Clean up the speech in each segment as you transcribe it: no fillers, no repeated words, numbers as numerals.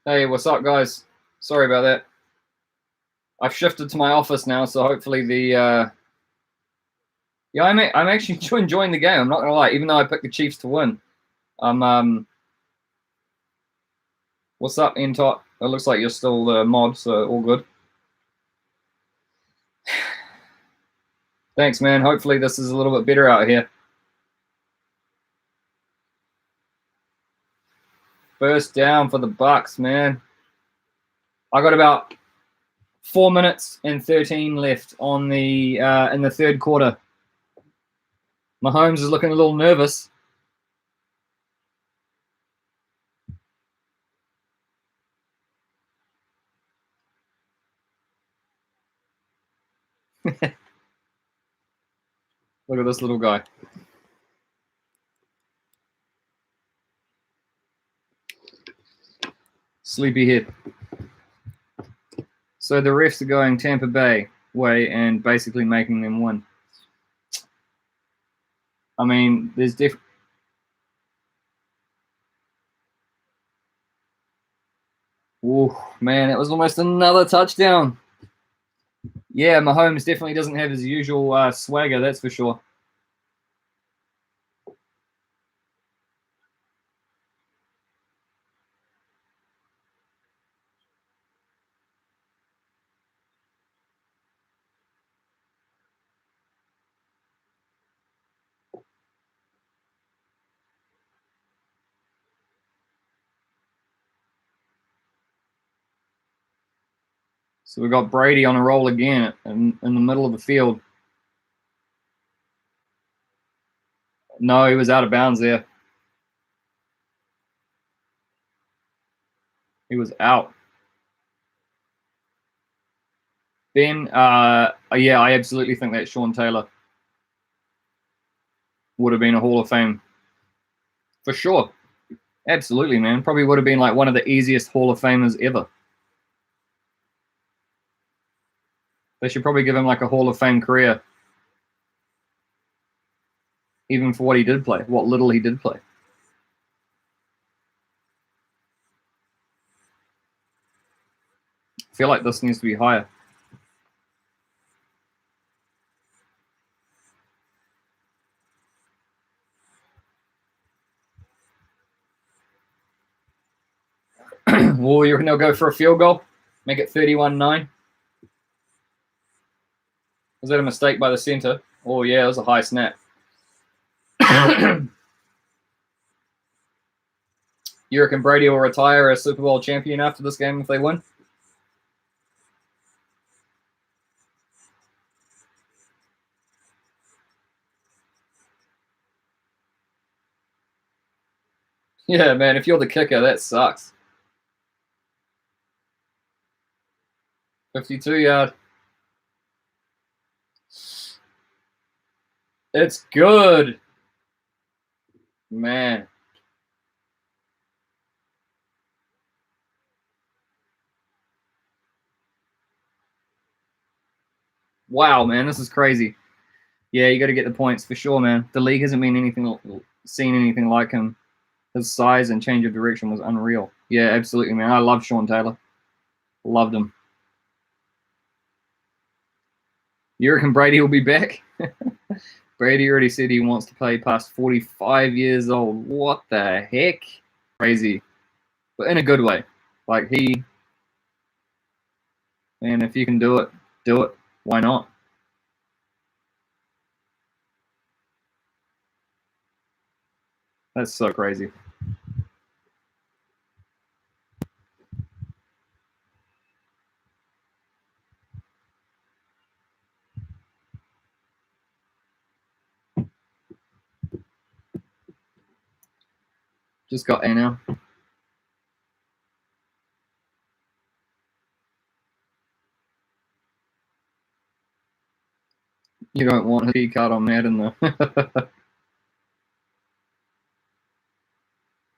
Hey, what's up, guys? Sorry about that. I've shifted to my office now, so hopefully yeah, I'm actually enjoying the game. I'm not gonna lie, even though I picked the Chiefs to win. What's up, Intot? It looks like you're still the mod, so all good. Thanks, man. Hopefully this is a little bit better out here. First down for the Bucks, man. I got about 4 minutes and 13 left on the in the third quarter. Mahomes is looking a little nervous. Look at this little guy. Sleepyhead. So the refs are going Tampa Bay way and basically making them win. I mean, there's man, it was almost another touchdown. Yeah, Mahomes definitely doesn't have his usual swagger, that's for sure. So we got Brady on a roll again in the middle of the field. No, he was out of bounds there. He was out. Ben, yeah, I absolutely think that Sean Taylor would have been a Hall of Fame. For sure. Absolutely, man. Probably would have been like one of the easiest Hall of Famers ever. They should probably give him like a Hall of Fame career. Even for what he did play, what little he did play. I feel like this needs to be higher. Well, you reckon they'll go for a field goal? Make it 31-9? Was that a mistake by the center? Oh, yeah, it was a high snap. You reckon Brady will retire as Super Bowl champion after this game if they win? Yeah, man, if you're the kicker, that sucks. 52-yard. It's good. Man. Wow, man, this is crazy. Yeah, you got to get the points for sure, man. The league hasn't seen anything like him. His size and change of direction was unreal. Yeah, absolutely, man. I love Sean Taylor. Loved him. You reckon Brady will be back? Brady already said he wants to play past 45 years old. What the heck? Crazy. But in a good way. Like man, if you can do it, do it. Why not? That's so crazy. Just got A now. You don't want his key card on Madden though.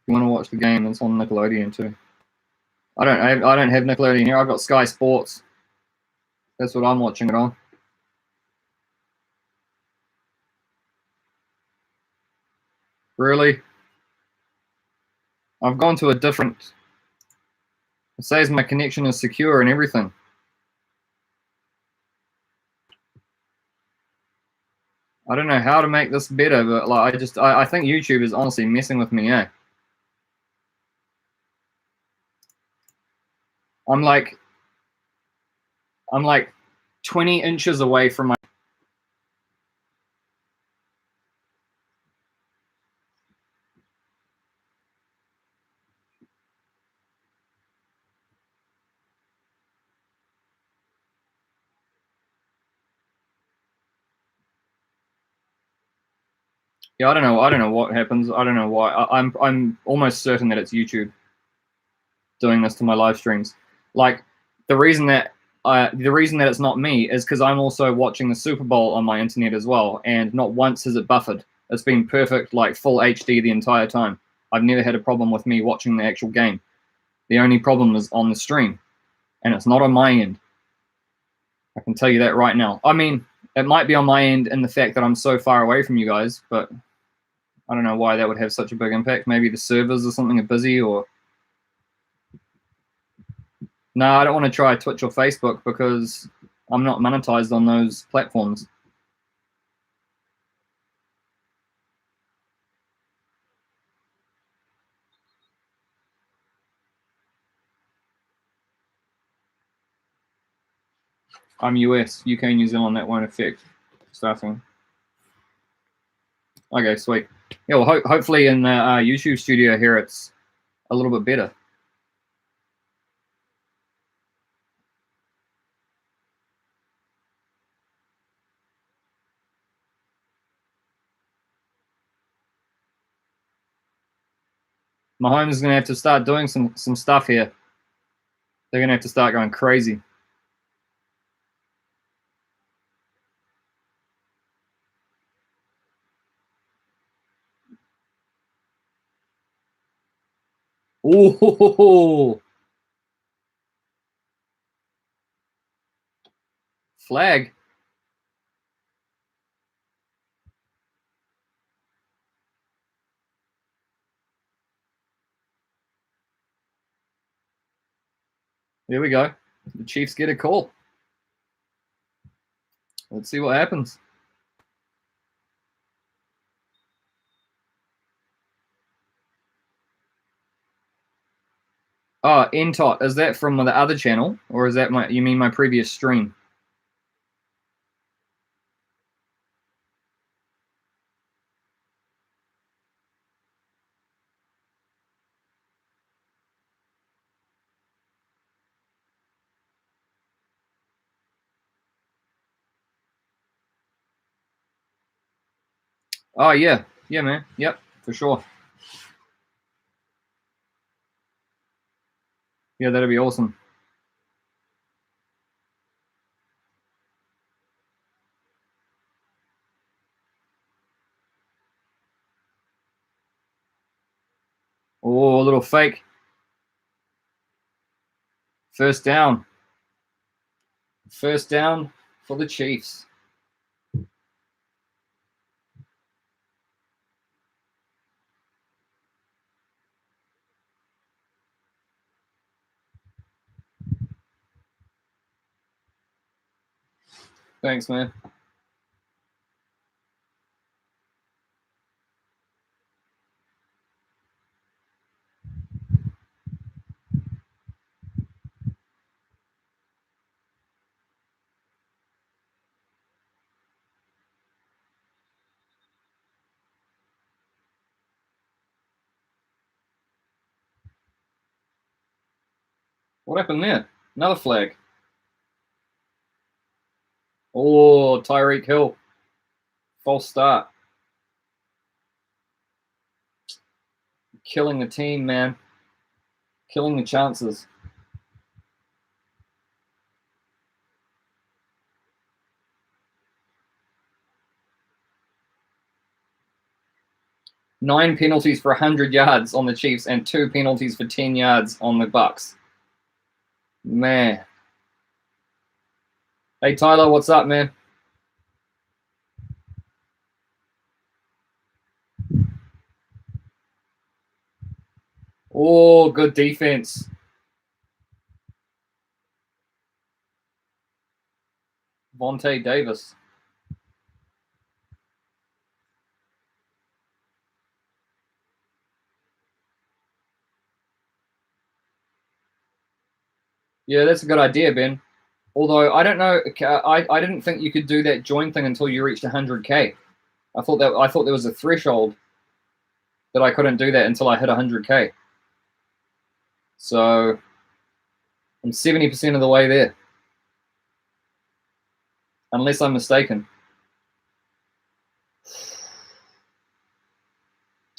You want to watch the game, it's on Nickelodeon too. I don't have Nickelodeon here. I've got Sky Sports. That's what I'm watching it on. Really? I've gone to a different It says my connection is secure and everything. I don't know how to make this better, but like I think YouTube is honestly messing with me, eh? I'm like 20 inches away from my. Yeah, I don't know. I don't know what happens. I don't know why. I'm almost certain that it's YouTube doing this to my live streams. Like the reason that it's not me is because I'm also watching the Super Bowl on my internet as well, and not once has it buffered. It's been perfect, like full HD the entire time. I've never had a problem with me watching the actual game. The only problem is on the stream, and it's not on my end. I can tell you that right now. I mean, it might be on my end in the fact that I'm so far away from you guys, but I don't know why that would have such a big impact. Maybe the servers or something are busy, or no, I don't want to try Twitch or Facebook because I'm not monetized on those platforms. I'm US, UK, New Zealand. That won't affect staffing. Okay, sweet. Yeah, well, hopefully in the YouTube studio here, it's a little bit better. Mahomes is going to have to start doing some stuff here. They're going to have to start going crazy. Oh, flag. There we go. The Chiefs get a call. Let's see what happens. Oh, NTOT. Is that from the other channel, or is that you mean my previous stream? Oh yeah, yeah, man. Yep, for sure. Yeah, that'd be awesome. Oh, a little fake. First down. First down for the Chiefs. Thanks, man. What happened there? Another flag. Oh, Tyreek Hill. False start. Killing the team, man. Killing the chances. Nine penalties for 100 yards on the Chiefs and 2 penalties for 10 yards on the Bucks. Man. Hey, Tyler, what's up, man? Oh, good defense. Vontae Davis. Yeah, that's a good idea, Ben. Although I don't know, I didn't think you could do that join thing until you reached 100K. I thought there was a threshold that I couldn't do that until I hit 100K. So I'm 70% of the way there, unless I'm mistaken.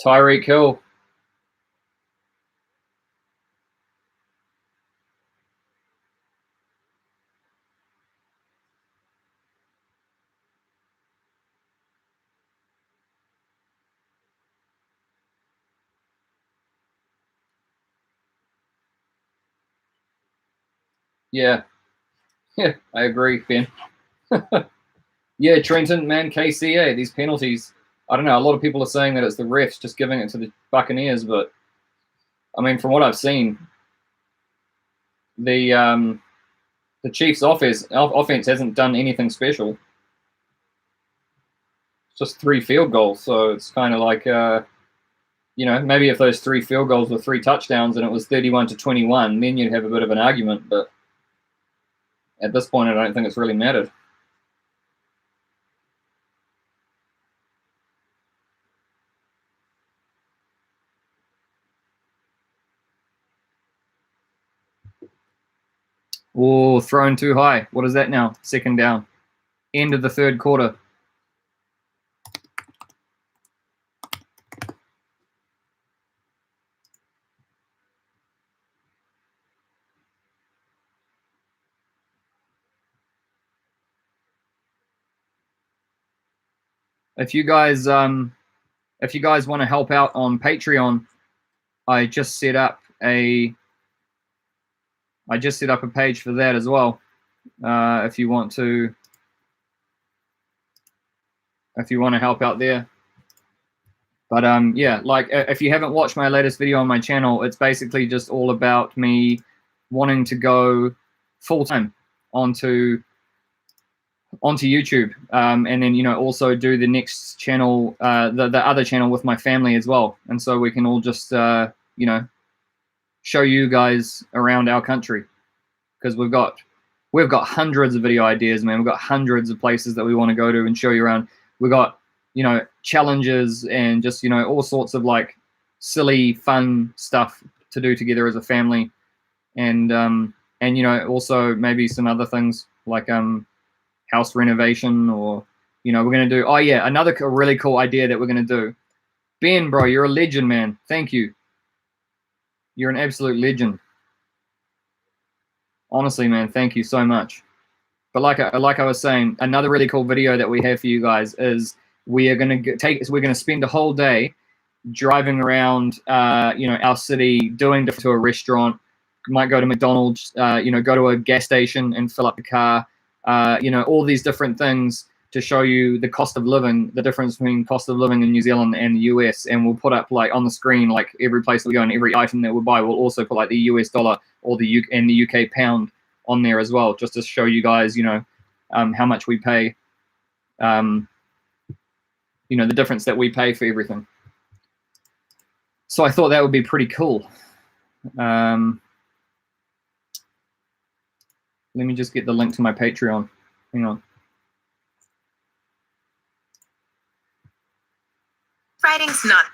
Tyreek Hill. Yeah, yeah, I agree, Ben. Yeah, Trenton, man, KCA, these penalties. I don't know. A lot of people are saying that it's the refs just giving it to the Buccaneers, but I mean, from what I've seen, the Chiefs' offense hasn't done anything special. It's just 3 field goals, so it's kind of like, maybe if those 3 field goals were 3 touchdowns and it was 31-21, then you'd have a bit of an argument. But at this point, I don't think it's really mattered. Oh, thrown too high. What is that now? Second down. End of the third quarter. If you guys want to help out on Patreon, I just set up a page for that as well. If you want to help out there. But yeah, like if you haven't watched my latest video on my channel, it's basically just all about me wanting to go full time onto YouTube, and then also do the next channel, the other channel with my family as well, and so we can all just show you guys around our country, because we've got hundreds of video ideas, man. We've got hundreds of places that we want to go to and show you around. We've got challenges and just all sorts of like silly fun stuff to do together as a family, and also maybe some other things like house renovation, or we're going to do, another really cool idea that we're going to do. Ben, bro, you're a legend, man. Thank you. You're an absolute legend. Honestly, man, thank you so much. But like I was saying, another really cool video that we have for you guys is we're going to spend a whole day driving around our city, doing to a restaurant, might go to McDonald's, go to a gas station and fill up the car, all these different things to show you the cost of living, the difference between cost of living in New Zealand and the US. And we'll put up like on the screen, like every place that we go and every item that we buy, we'll also put like the US dollar or the UK pound on there as well, just to show you guys, how much we pay, the difference that we pay for everything. So I thought that would be pretty cool. Let me just get the link to my Patreon. Hang on. Writing's not.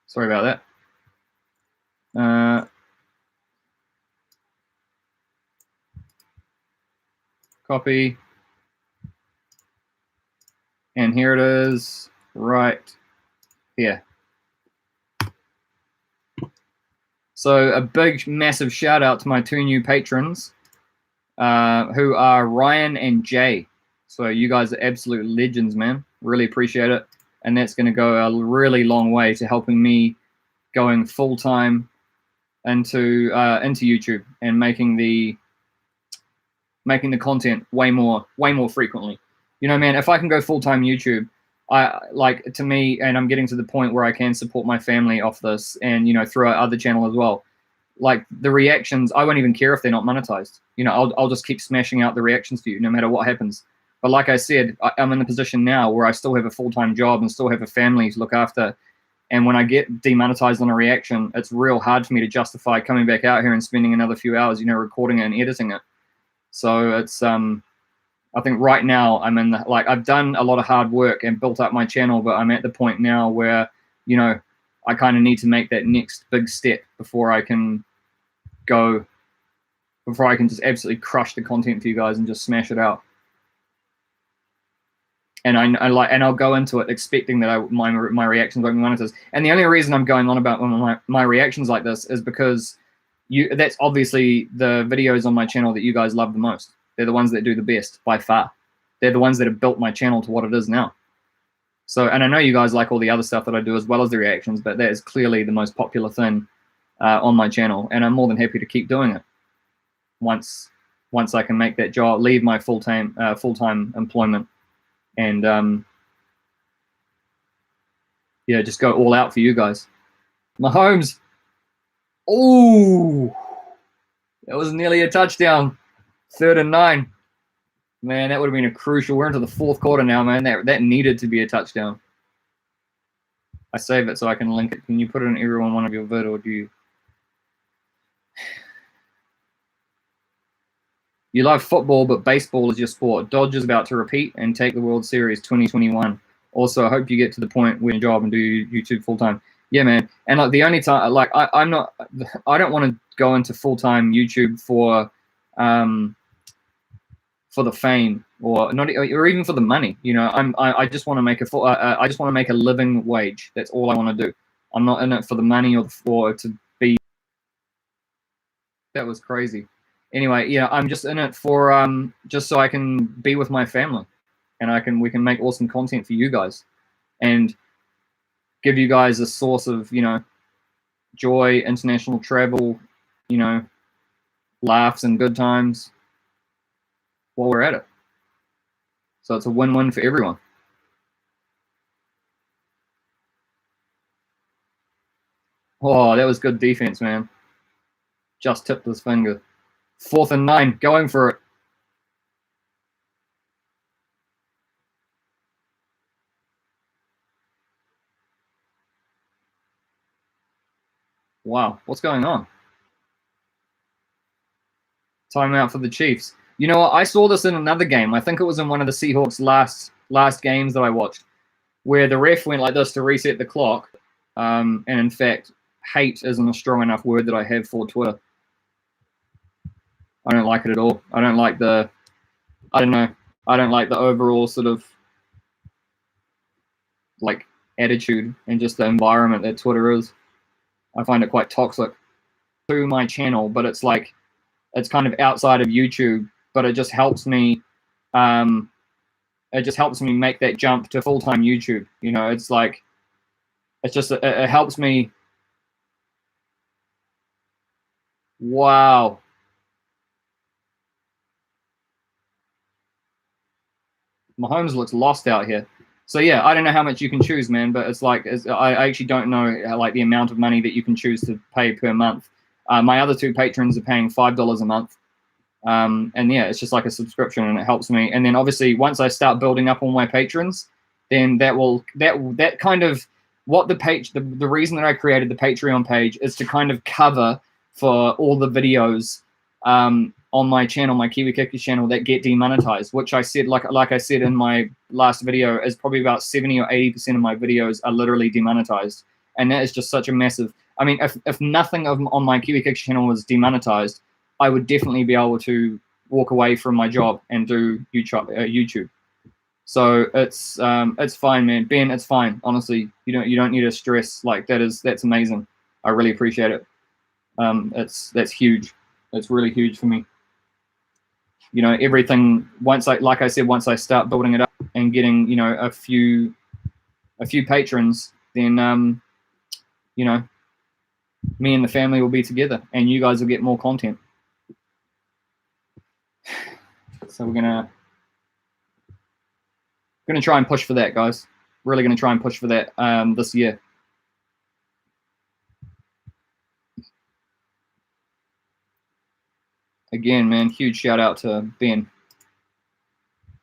Sorry about that. Copy. And here it is, right here. So a big, massive shout out to my 2 new patrons, who are Ryan and Jay. So you guys are absolute legends, man. Really appreciate it. And that's going to go a really long way to helping me going full time into YouTube and making the content way more frequently. Man, if I can go full time YouTube, to me, and I'm getting to the point where I can support my family off this, and through our other channel as well. Like the reactions, I won't even care if they're not monetized. I'll just keep smashing out the reactions for you, no matter what happens. But like I said, I'm in a position now where I still have a full-time job and still have a family to look after. And when I get demonetized on a reaction, it's real hard for me to justify coming back out here and spending another few hours, recording it and editing it. So it's, I think right now I'm in the, like, I've done a lot of hard work and built up my channel, but I'm at the point now where, I kind of need to make that next big step before I can just absolutely crush the content for you guys and just smash it out. And I'll go into it expecting that my reactions won't be monetized. And the only reason I'm going on about my reactions like this is because that's obviously the videos on my channel that you guys love the most. They're the ones that do the best by far. They're the ones that have built my channel to what it is now. So, and I know you guys like all the other stuff that I do as well as the reactions, but that is clearly the most popular thing on my channel, and I'm more than happy to keep doing it once I can make that job, leave my full-time employment, and yeah, just go all out for you guys. Mahomes, oh, that was nearly a touchdown. 3rd and 9. Man, that would have been a crucial. We're into the 4th quarter now, man. That needed to be a touchdown. I save it so I can link it. Can you put it in everyone one of your vid, or do you? You love football, but baseball is your sport. Dodgers about to repeat and take the World Series 2021. Also, I hope you get to the point where you job and do YouTube full time. Yeah, man. And like the only time, like I don't want to go into full time YouTube for the fame or not, or even for the money. I just want to make I just want to make a living wage. That's all I want to do. I'm not in it for the money or to be. That was crazy. Anyway, yeah, I'm just in it for just so I can be with my family, and we can make awesome content for you guys, and give you guys a source of joy, international travel, laughs and good times while we're at it. So it's a win-win for everyone. Oh, that was good defense, man. Just tipped his finger. 4th and 9, going for it. Wow, what's going on? Timeout for the Chiefs. You know what? I saw this in another game. I think it was in one of the Seahawks' last games that I watched, where the ref went like this to reset the clock. And in fact, hate isn't a strong enough word that I have for Twitter. I don't like it at all. I don't like the overall sort of like attitude and just the environment that Twitter is. I find it quite toxic to my channel, but it's like, it's kind of outside of YouTube, but it just helps me make that jump to full-time YouTube. It's like, it helps me. Wow. Mahomes looks lost out here. So yeah, I don't know how much you can choose, man, but it's like, I actually don't know like the amount of money that you can choose to pay per month. My other 2 patrons are paying $5 a month. And yeah, it's just like a subscription, and it helps me. And then obviously once I start building up all my patrons, then that kind of what the reason that I created the Patreon page is to kind of cover for all the videos on my channel, my Kiwi channel, that get demonetized, which I said, like I said in my last video, is probably about 70 or 80% of my videos are literally demonetized. And that is just such a massive, I mean, if nothing on my Kiwi channel was demonetized, I would definitely be able to walk away from my job and do YouTube. So it's fine, man. Ben, it's fine. Honestly, you don't need to stress. Like that's amazing. I really appreciate it. That's huge. It's really huge for me. Everything once I start building it up and getting a few patrons, then me and the family will be together, and you guys will get more content. So we're gonna try and push for that, guys. Really gonna try and push for that this year. Again, man, huge shout out to Ben.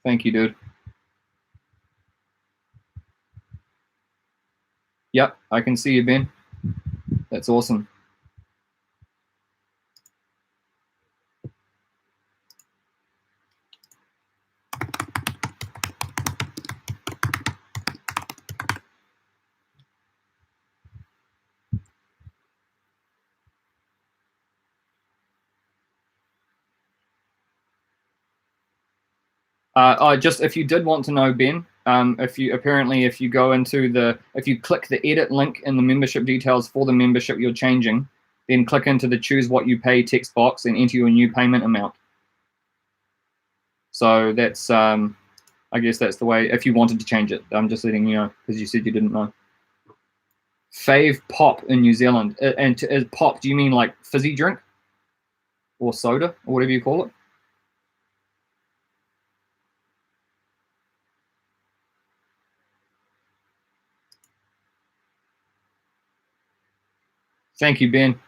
Thank you, dude. Yep, I can see you, Ben. That's awesome. Just if you did want to know, Ben, if you go into if you click the edit link in the membership details for the membership you're changing, then click into the choose what you pay text box and enter your new payment amount. So that's, I guess that's the way, if you wanted to change it. I'm just letting you know, because you said you didn't know. Fave pop in New Zealand. And pop, do you mean like fizzy drink? Or soda, or whatever you call it? Thank you, Ben.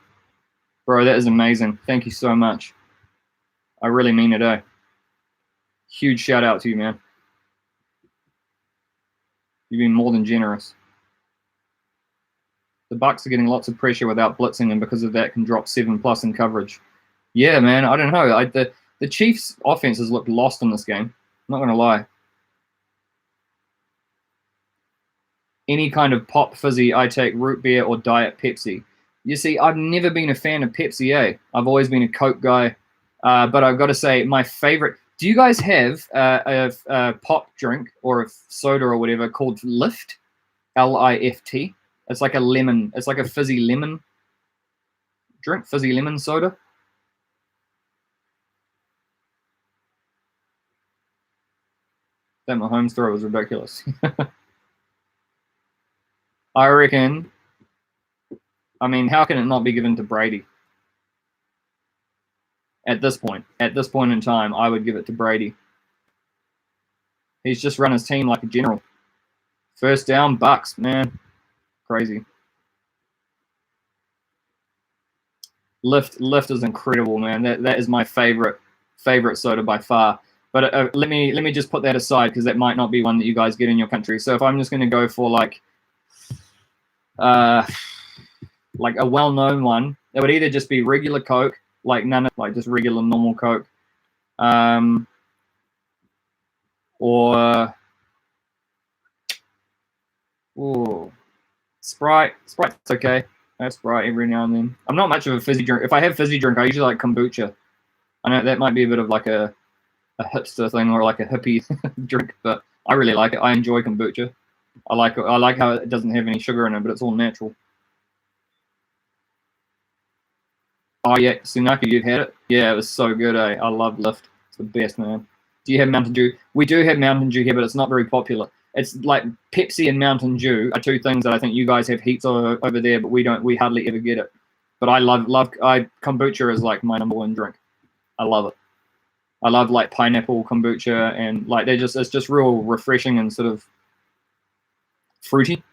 Bro, that is amazing. Thank you so much. I really mean it, eh? Huge shout out to you, man. You've been more than generous. The Bucks are getting lots of pressure without blitzing, and because of that, can drop 7+ in coverage. Yeah, man. I don't know. The Chiefs' offenses looked lost in this game. I'm not gonna lie. Any kind of pop fizzy, I take root beer or diet Pepsi. You see, I've never been a fan of Pepsi, eh? I've always been a Coke guy. But I've got to say, my favorite. Do you guys have a pop drink or a soda or whatever called Lift? Lift. It's like a lemon. It's like a fizzy lemon drink, fizzy lemon soda. That Mahomes throw was ridiculous. I reckon. I mean, how can it not be given to Brady? At this point in time, I would give it to Brady. He's just run his team like a general. First down, Bucks, man. Crazy. Lift is incredible, man. That is my favorite soda by far. But let me just put that aside, because that might not be one that you guys get in your country. So if I'm just going to go for like a well-known one, it would either just be regular Coke, like just regular normal Coke, or Sprite. Sprite's okay. I have Sprite every now and then. I'm not much of a fizzy drink. If I have fizzy drink, I usually like kombucha. I know that might be a bit of like a hipster thing or like a hippie drink, but I really like it. I enjoy kombucha. I like how it doesn't have any sugar in it, but it's all natural. Oh yeah, Sunaki, you've had it? Yeah, it was so good, eh? I love Lift. It's the best, man. Do you have Mountain Dew? We do have Mountain Dew here, but it's not very popular. It's like Pepsi and Mountain Dew are two things that I think you guys have heaps of over there, but we don't. We hardly ever get it. But I love kombucha is like my number one drink. I love it. I love like pineapple kombucha, and like it's just real refreshing and sort of fruity.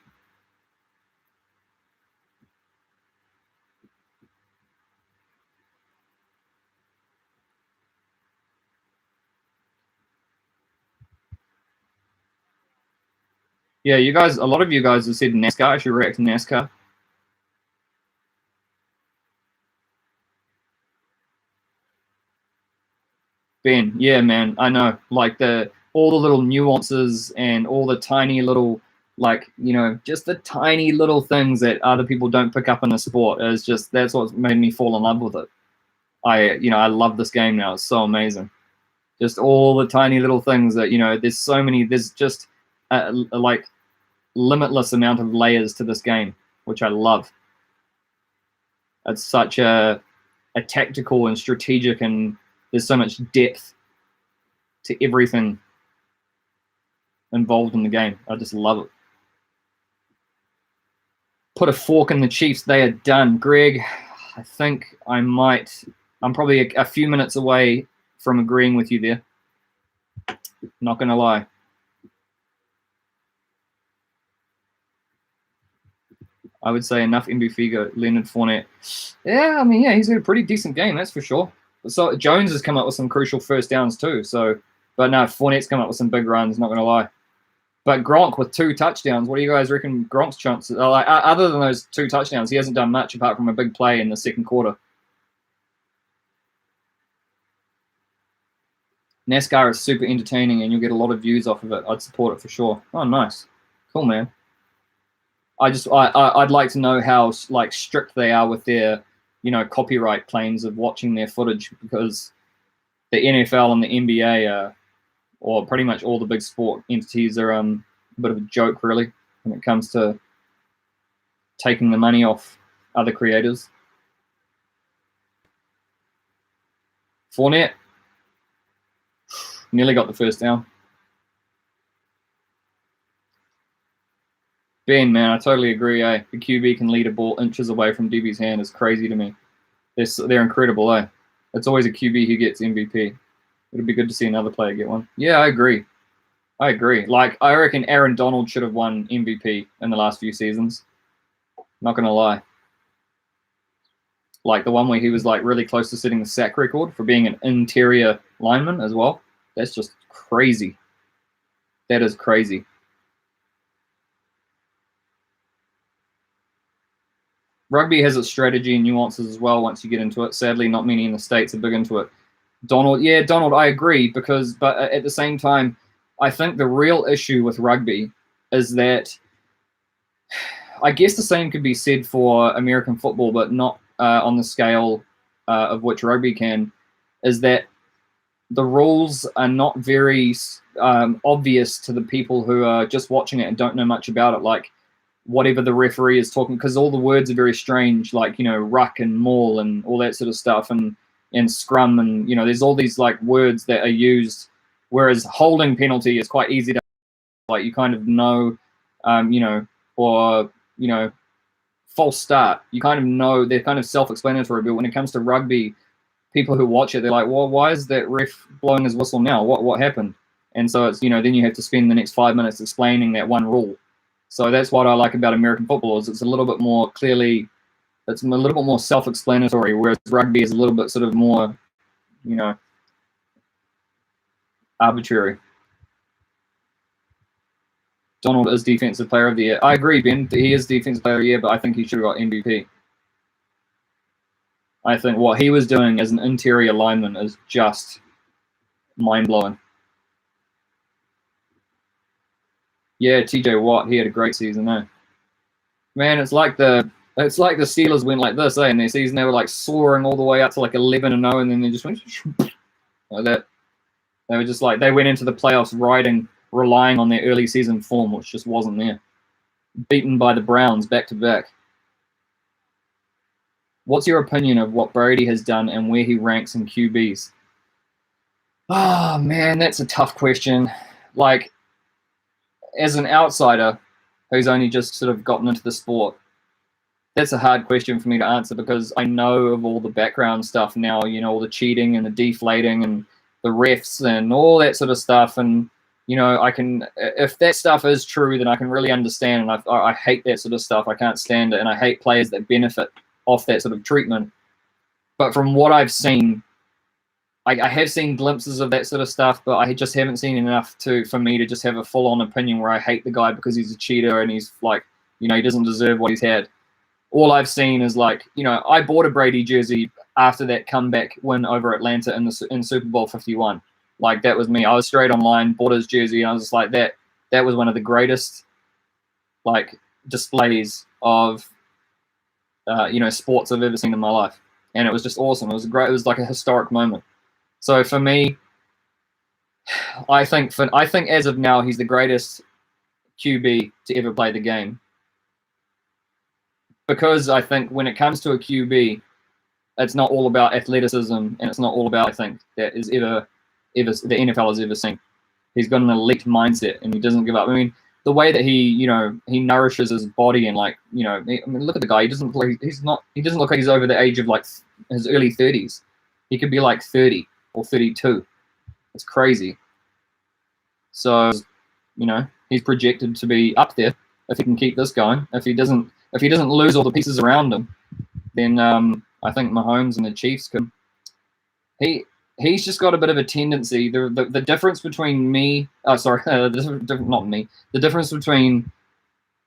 Yeah, a lot of you guys have said NASCAR. I should react to NASCAR. Ben, yeah, man, I know. Like all the little nuances and all the tiny little, like, just the tiny little things that other people don't pick up in the sport that's what's made me fall in love with it. I love this game now. It's so amazing. Just all the tiny little things that, there's just like limitless amount of layers to this game, which I love. It's such a tactical and strategic, and there's so much depth to everything involved in the game. I just love it. Put a fork in the Chiefs. They are done. Greg, I think I'm probably a few minutes away from agreeing with you there. Not going to lie. I would say enough MB Figo, Leonard Fournette. Yeah, I mean, he's had a pretty decent game, that's for sure. So Jones has come up with some crucial first downs too. So But no, Fournette's come up with some big runs, not going to lie. But Gronk with 2 touchdowns, what do you guys reckon Gronk's chances are? Like, other than those 2 touchdowns, he hasn't done much apart from a big play in the second quarter. NASCAR is super entertaining and you'll get a lot of views off of it. I'd support it for sure. Oh, nice. Cool, man. I'd like to know how like strict they are with their, copyright claims of watching their footage, because the NFL and the NBA or pretty much all the big sport entities are a bit of a joke, really, when it comes to taking the money off other creators. Fournette nearly got the first down. Ben, man, I totally agree. The QB can lead a ball inches away from DB's hand is crazy to me. They're incredible. It's always a QB who gets MVP. It'd be good to see another player get one. Yeah, I agree. Like, I reckon Aaron Donald should have won MVP in the last few seasons. Not going to lie. Like the one where he was like really close to setting the sack record for being an interior lineman as well. That's just crazy. That is crazy. Rugby has its strategy and nuances as well once you get into it. Sadly, not many in the States are big into it. Donald, I agree, but at the same time, I think the real issue with rugby is that I guess the same could be said for American football, but not on the scale of which rugby can, is that the rules are not very obvious to the people who are just watching it and don't know much about it. Like, whatever the referee is talking, because all the words are very strange, like, ruck and maul and all that sort of stuff, and scrum, and there's all these like words that are used, whereas holding penalty is quite easy to, like, you kind of know, or false start, you kind of know, they're kind of self-explanatory. But when it comes to rugby, people who watch it, they're like, well, why is that ref blowing his whistle now? What happened? And so it's, then you have to spend the next 5 minutes explaining that one rule. So that's what I like about American football, is it's a little bit more clearly, it's a little bit more self-explanatory, whereas rugby is a little bit sort of more, arbitrary. Donald is Defensive Player of the Year. I agree, Ben. He is Defensive Player of the Year, but I think he should have got MVP. I think what he was doing as an interior lineman is just mind-blowing. Yeah, TJ Watt, he had a great season, eh? Man, it's like the Steelers went like this, in their season. They were like soaring all the way up to like 11-0, and then they just went like that. They were just like, they went into the playoffs relying on their early season form, which just wasn't there. Beaten by the Browns back to back. What's your opinion of what Brady has done and where he ranks in QBs? Oh, man, that's a tough question. Like, as an outsider who's only just sort of gotten into the sport, that's a hard question for me to answer, because I know of all the background stuff now, all the cheating and the deflating and the refs and all that sort of stuff. And, I can, if that stuff is true, then I can really understand. And I hate that sort of stuff. I can't stand it. And I hate players that benefit off that sort of treatment. But from what I've seen, I have seen glimpses of that sort of stuff, but I just haven't seen enough for me to just have a full-on opinion where I hate the guy because he's a cheater and he's like, he doesn't deserve what he's had. All I've seen is like, I bought a Brady jersey after that comeback win over Atlanta in Super Bowl 51. Like, that was me. I was straight online, bought his jersey, and I was just like, that was one of the greatest, like, displays of, sports I've ever seen in my life. And it was just awesome. It was like a historic moment. So for me, I think as of now, he's the greatest QB to ever play the game. Because I think when it comes to a QB, it's not all about athleticism, and it's not all about, I think, that is ever the NFL has ever seen. He's got an elite mindset, and he doesn't give up. I mean, the way that he nourishes his body, and like, look at the guy. He doesn't look like he's over the age of like his early 30s. He could be like 30 or 32. It's crazy. So, he's projected to be up there if he can keep this going. If he doesn't lose all the pieces around him, then I think Mahomes and the Chiefs could. he's just got a bit of a tendency. The difference between me, not me. The difference between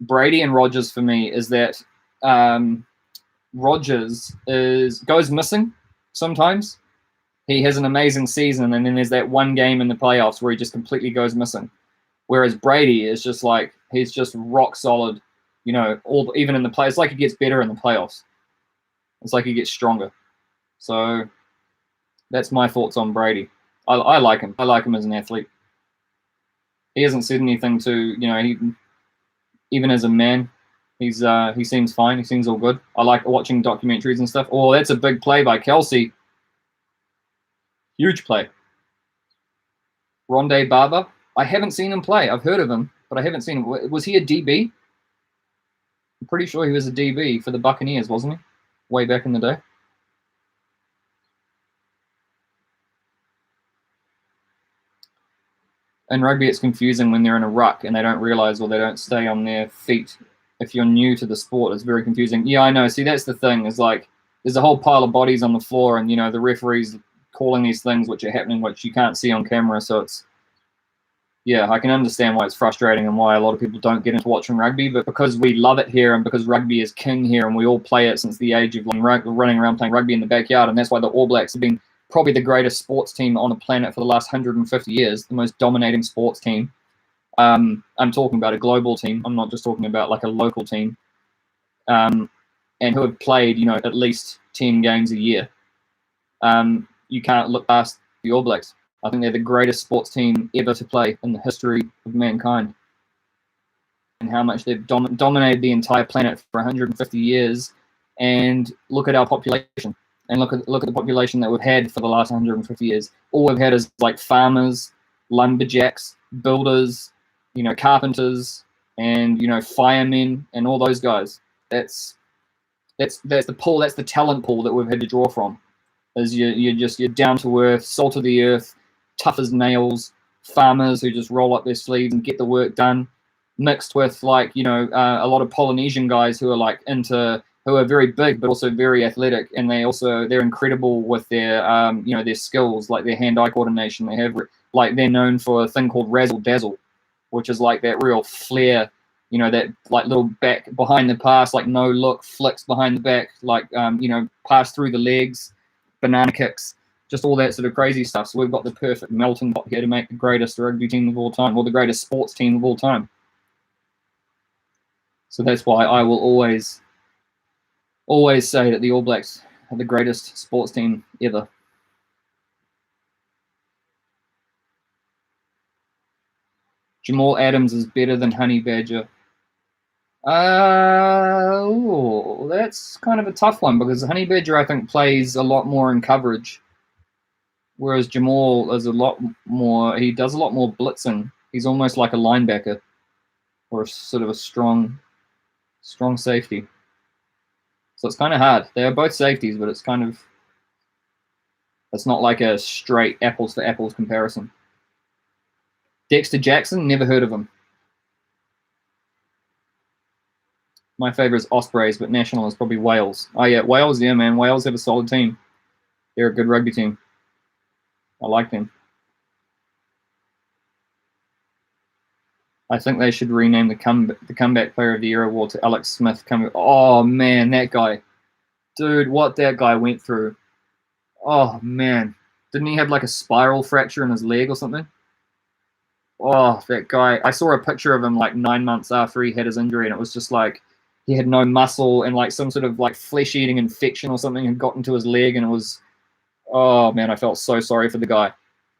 Brady and Rogers for me is that Rogers goes missing sometimes. He has an amazing season, and then there's that one game in the playoffs where he just completely goes missing. Whereas Brady is just like, he's just rock solid, even in the play. It's like he gets better in the playoffs. It's like he gets stronger. So that's my thoughts on Brady. I like him. I like him as an athlete. He hasn't said anything to, even as a man, he seems fine. He seems all good. I like watching documentaries and stuff. Oh, that's a big play by Kelsey. Huge play. Rondé Barber. I haven't seen him play. I've heard of him, but I haven't seen him. Was he a DB? I'm pretty sure he was a DB for the Buccaneers, wasn't he? Way back in the day. In rugby, it's confusing when they're in a ruck and they don't realize, or they don't stay on their feet. If you're new to the sport, it's very confusing. Yeah, I know. See, that's the thing. Is like there's a whole pile of bodies on the floor, and the referee's calling these things which are happening, which you can't see on camera. So I can understand why it's frustrating and why a lot of people don't get into watching rugby. But because we love it here, and because rugby is king here, and we all play it since the age of running around playing rugby in the backyard, and that's why the All Blacks have been probably the greatest sports team on the planet for the last 150 years, the most dominating sports team. I'm talking about a global team. I'm not just talking about like a local team, and who have played, at least 10 games a year. You can't look past the All Blacks. I think they're the greatest sports team ever to play in the history of mankind, and how much they've dominated the entire planet for 150 years. And look at our population. And look at the population that we've had for the last 150 years. All we've had is like farmers, lumberjacks, builders, carpenters, and firemen, and all those guys. That's the pool. That's the talent pool that we've had to draw from. Is you're down to earth, salt of the earth, tough as nails, farmers who just roll up their sleeves and get the work done, mixed with a lot of Polynesian guys who are very big but also very athletic, and they're incredible with their their skills, like their hand-eye coordination. They're known for a thing called razzle dazzle, which is like that real flair, that like little back behind the pass, like no look flicks behind the back, like pass through the legs, banana kicks, just all that sort of crazy stuff. So we've got the perfect melting pot here to make the greatest rugby team of all time, or the greatest sports team of all time. So that's why I will always say that the All Blacks are the greatest sports team ever. Jamal Adams is better than Honey Badger. That's kind of a tough one, because Honey Badger, I think, plays a lot more in coverage, whereas Jamal is he does a lot more blitzing. He's almost like a linebacker, or sort of a strong safety. So it's kind of hard. They are both safeties, but it's not like a straight apples for apples comparison. Dexter Jackson, never heard of him. My favorite is Ospreys, but national is probably Wales. Oh yeah, Wales, yeah man. Wales have a solid team. They're a good rugby team. I like them. I think they should rename the Comeback Player of the Year award to Alex Smith. Oh man, that guy. Dude, what that guy went through. Oh man. Didn't he have like a spiral fracture in his leg or something? Oh, that guy. I saw a picture of him like 9 months after he had his injury, and it was just like he had no muscle, and like some sort of like flesh-eating infection or something had gotten to his leg, and it was, oh man, I felt so sorry for the guy.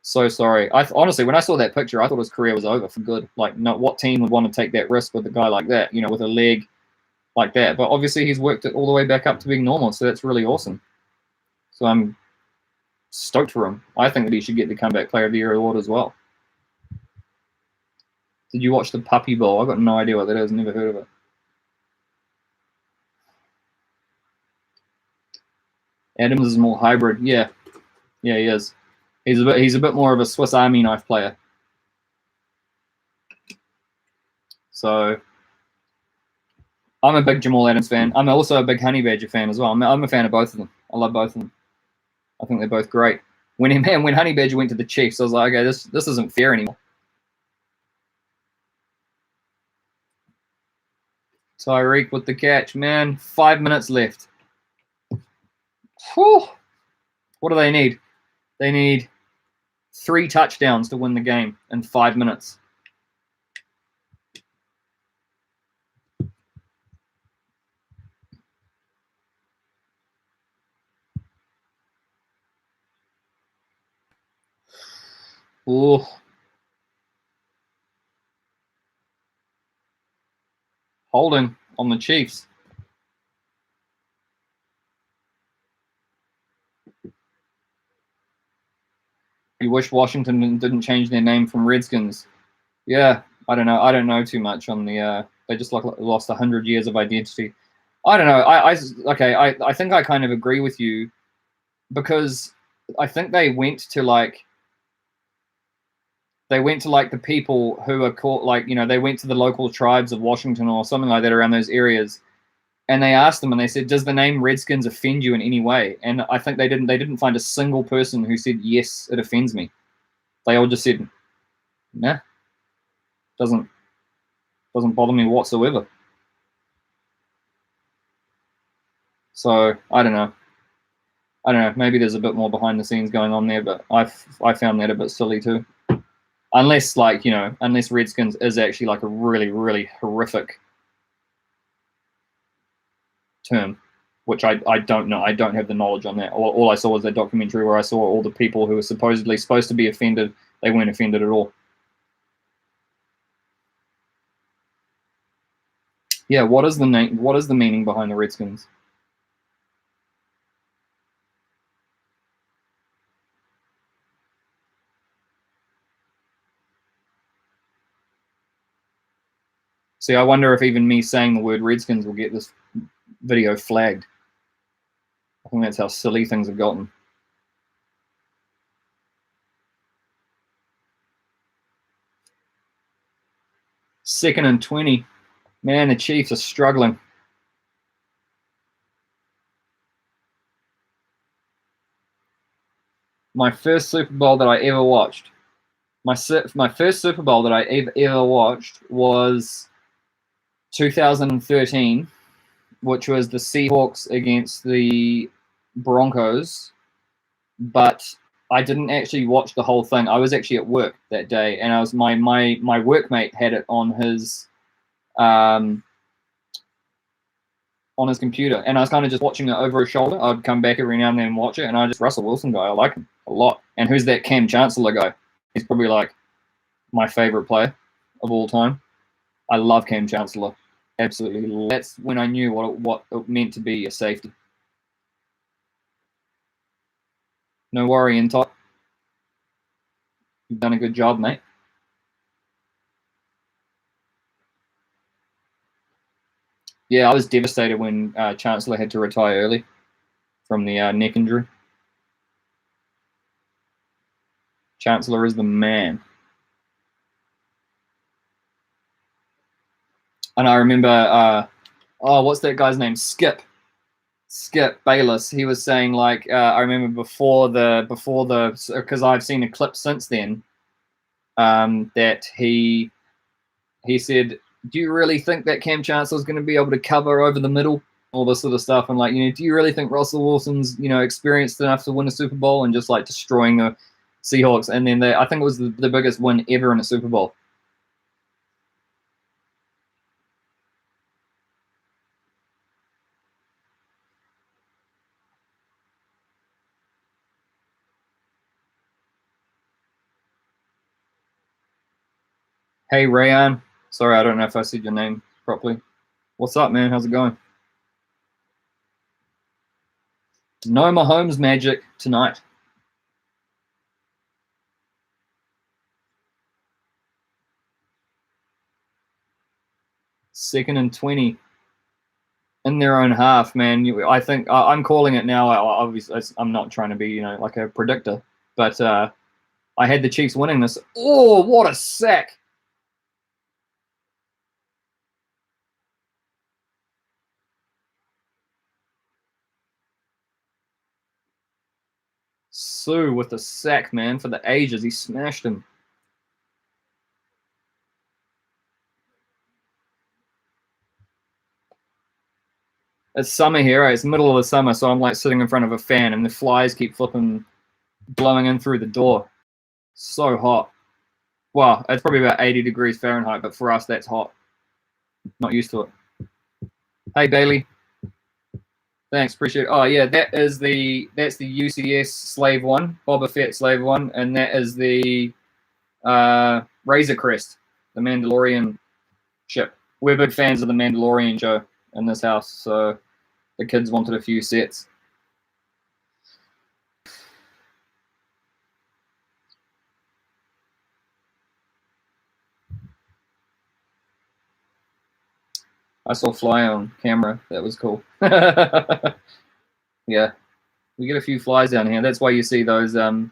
So sorry. Honestly, when I saw that picture, I thought his career was over for good. Like, what team would want to take that risk with a guy like that, with a leg like that? But obviously he's worked it all the way back up to being normal, so that's really awesome. So I'm stoked for him. I think that he should get the Comeback Player of the Year award as well. Did you watch the Puppy Bowl? I've got no idea what that is. Never heard of it. Adams is more hybrid. Yeah, he is. He's a bit more of a Swiss Army knife player. So I'm a big Jamal Adams fan. I'm also a big Honey Badger fan as well. I'm a fan of both of them. I love both of them. I think they're both great. when Honey Badger went to the Chiefs, I was like, okay, this isn't fair anymore. Tyreek with the catch, man. 5 minutes left. Whew. What do they need? They need 3 touchdowns to win the game in 5 minutes. Ooh. Holding on the Chiefs. You wish Washington didn't change their name from Redskins. Yeah, I don't know. I don't know too much on the. They just like lost 100 years of identity. I don't know. I think I kind of agree with you because I think they went to like the people who are called like they went to the local tribes of Washington or something like that around those areas, and they asked them and they said, "Does the name Redskins offend you in any way?" And I think they didn't find a single person who said yes, it offends me. They all just said, "Nah, doesn't bother me whatsoever." So I don't know. Maybe there's a bit more behind the scenes going on there, but I found that a bit silly too. Unless unless Redskins is actually like a really really horrific term, which I don't know. I don't have the knowledge on that. All I saw was that documentary where I saw all the people who were supposedly supposed to be offended. They weren't offended at all. Yeah, what is the name? What is the meaning behind the Redskins? See, I wonder if even me saying the word Redskins will get this video flagged. I think that's how silly things have gotten. Second and 20. Man, the Chiefs are struggling. My first Super Bowl that I ever watched. My first Super Bowl that I ever watched was 2013, which was the Seahawks against the Broncos. But I didn't actually watch the whole thing. I was actually at work that day, and I was my workmate had it um, on his computer, and I was kind of just watching it over his shoulder. I'd come back every now and then and watch it, and I just Russell Wilson guy. I like him a lot. And who's that Cam Chancellor guy? He's probably like my favorite player of all time. I love Cam Chancellor. Absolutely. That's when I knew what it meant to be a safety. No worry, Intot. You've done a good job, mate. Yeah, I was devastated when Chancellor had to retire early from the neck injury. Chancellor is the man. And I remember, what's that guy's name? Skip Bayless. He was saying like, I remember before the because I've seen a clip since then, that he said, "Do you really think that Cam Chancellor's going to be able to cover over the middle?" All this sort of stuff, and like, do you really think Russell Wilson's experienced enough to win a Super Bowl, and just like destroying the Seahawks? And then I think it was the biggest win ever in a Super Bowl. Hey Rayan, sorry, I don't know if I said your name properly. What's up, man? How's it going? No Mahomes magic tonight. Second and 20 in their own half, man. I think I'm calling it now. Obviously, I'm not trying to be, like a predictor, but I had the Chiefs winning this. Oh, what a sack! Sue with the sack, man, for the ages. He smashed him. It's summer here. Right? It's the middle of the summer, so I'm like sitting in front of a fan, and the flies keep flipping, blowing in through the door. So hot. Well, it's probably about 80 degrees Fahrenheit, but for us, that's hot. Not used to it. Hey, Bailey. Thanks, appreciate it. Oh yeah, that's the UCS Slave One, Boba Fett Slave One, and that is the Razor Crest, the Mandalorian ship. We're big fans of the Mandalorian show in this house, so the kids wanted a few sets. I saw fly on camera. That was cool. Yeah, we get a few flies down here. That's why you see those. That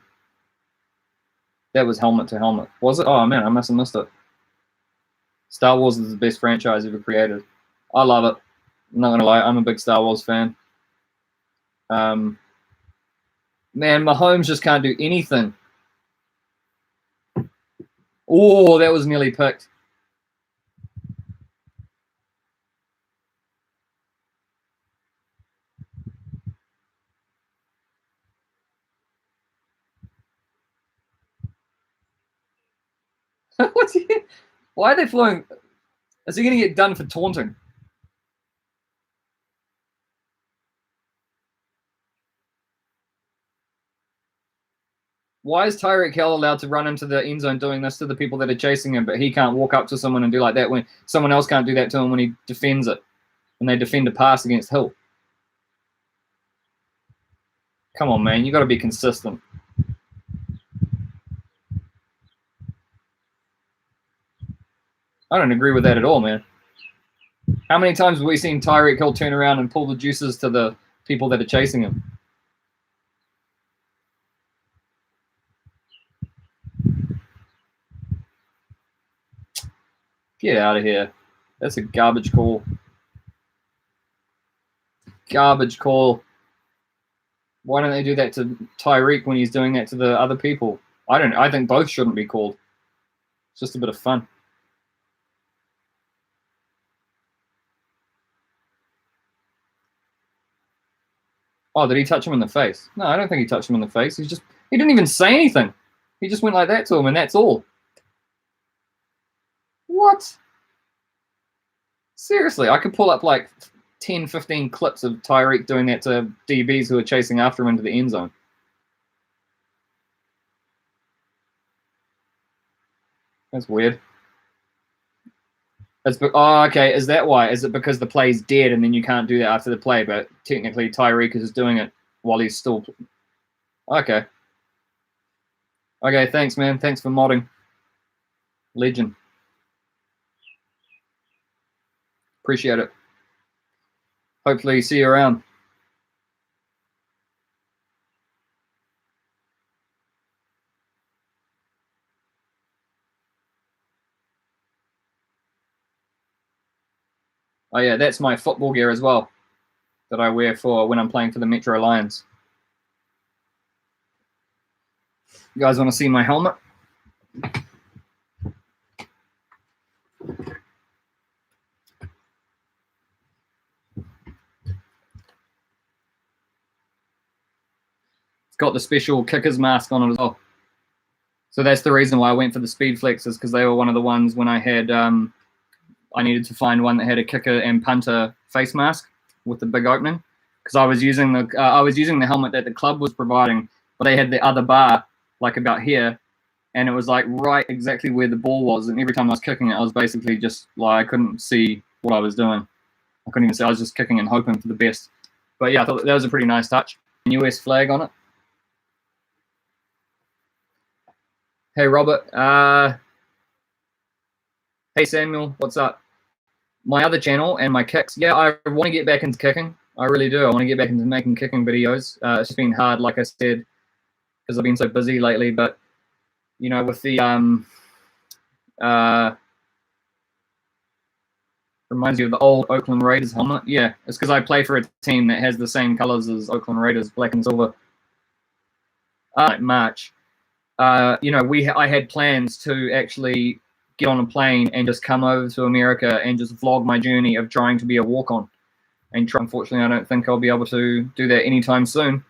was helmet to helmet. Was it? Oh man, I must have missed it. Star Wars is the best franchise ever created. I love it. I'm not gonna lie, I'm a big Star Wars fan. Man, Mahomes just can't do anything. Oh, that was nearly picked. What's he? Why are they flying? Is he going to get done for taunting? Why is Tyreek Hill allowed to run into the end zone doing this to the people that are chasing him, but he can't walk up to someone and do like that when someone else can't do that to him when he defends it, when they defend a pass against Hill? Come on, man. You got to be consistent. I don't agree with that at all, man. How many times have we seen Tyreek Hill turn around and pull the juices to the people that are chasing him? Get out of here. That's a garbage call. Garbage call. Why don't they do that to Tyreek when he's doing that to the other people? I think both shouldn't be called. It's just a bit of fun. Oh, did he touch him in the face? No, I don't think he touched him in the face. He didn't even say anything. He just went like that to him, and that's all. What? Seriously, I could pull up like 10, 15 clips of Tyreek doing that to DBs who are chasing after him into the end zone. That's weird. Okay. Is that why? Is it because the play's dead and then you can't do that after the play? But technically, Tyreek is doing it while he's still. Okay. Okay. Thanks, man. Thanks for modding. Legend. Appreciate it. Hopefully, see you around. Oh yeah, that's my football gear as well that I wear for when I'm playing for the Metro Lions. You guys want to see my helmet? It's got the special kickers mask on it as well. So that's the reason why I went for the Speed Flexes, because they were one of the ones when I had I needed to find one that had a kicker and punter face mask with the big opening, because I was using the helmet that the club was providing, but they had the other bar like about here, and it was like right exactly where the ball was, and every time I was kicking it, I was basically just like I couldn't see what I was doing. I couldn't even see. I was just kicking and hoping for the best. But yeah, I thought that was a pretty nice touch. US flag on it. Hey Robert. Hey Samuel, what's up? My other channel and my kicks. Yeah, I want to get back into kicking. I really do. I want to get back into making kicking videos. It's just been hard, like I said, because I've been so busy lately. But you know, with the reminds you of the old Oakland Raiders helmet. Yeah, it's because I play for a team that has the same colors as Oakland Raiders, black and silver. like March. I had plans to actually get on a plane and just come over to America and just vlog my journey of trying to be a walk-on. And unfortunately, I don't think I'll be able to do that anytime soon.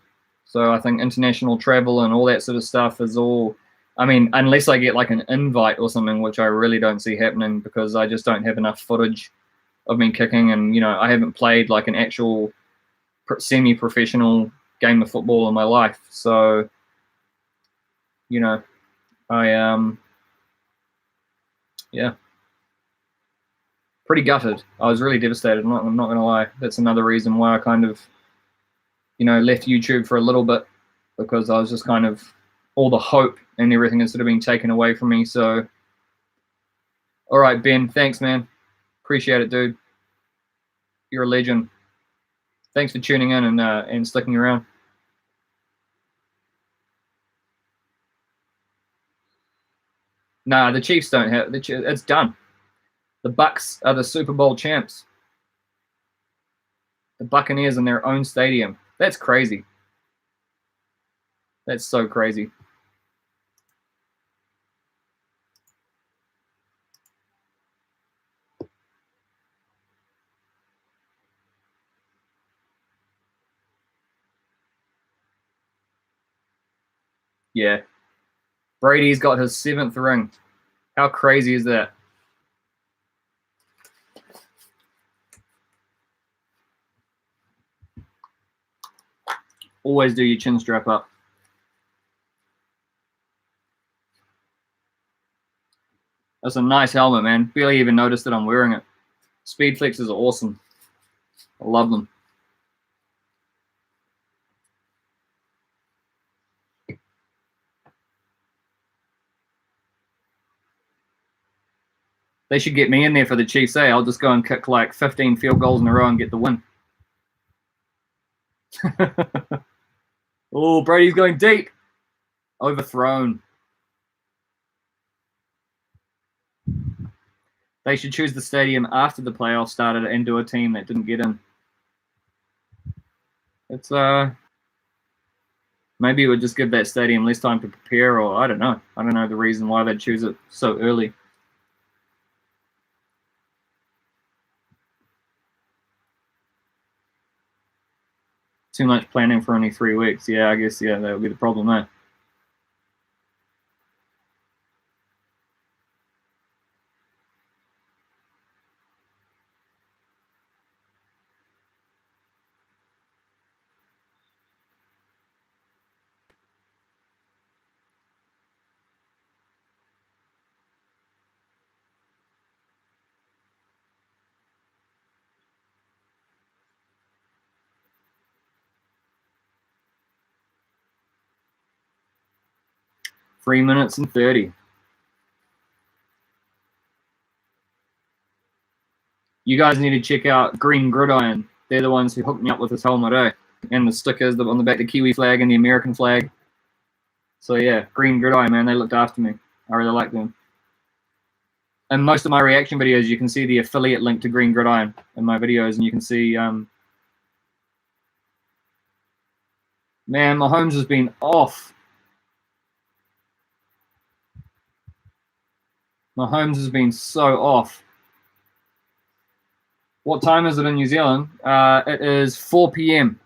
So I think international travel and all that sort of stuff is all, I mean, unless I get like an invite or something, which I really don't see happening because I just don't have enough footage of me kicking. And, I haven't played like an actual semi-professional game of football in my life. So, yeah, pretty gutted. I was really devastated. I'm not going to lie. That's another reason why I kind of, left YouTube for a little bit, because I was just kind of, all the hope and everything has sort of been taken away from me. So, all right, Ben, thanks, man. Appreciate it, dude. You're a legend. Thanks for tuning in and sticking around. Nah, the Chiefs don't have it's done. The Bucks are the Super Bowl champs. The Buccaneers in their own stadium. That's crazy. That's so crazy. Yeah. Brady's got his 7th ring. How crazy is that? Always do your chin strap up. That's a nice helmet, man. Barely even noticed that I'm wearing it. Speed flexes are awesome. I love them. They should get me in there for the Chiefs. I'll just go and kick like 15 field goals in a row and get the win. Oh, Brady's going deep. Overthrown. They should choose the stadium after the playoffs started and do a team that didn't get in. It's maybe it would just give that stadium less time to prepare, or I don't know. I don't know the reason why they'd choose it so early. Too much planning for only 3 weeks. Yeah, I guess, that would be the problem there. Three minutes and 30. You guys need to check out Green Gridiron. They're the ones who hooked me up with this helmet, and the stickers on the back, the Kiwi flag and the American flag. So yeah, Green Gridiron, man, they looked after me. I really like them. And most of my reaction videos, you can see the affiliate link to Green Gridiron in my videos, and you can see, man, Mahomes has been off. Mahomes has been so off. What time is it in New Zealand? It is 4 p.m.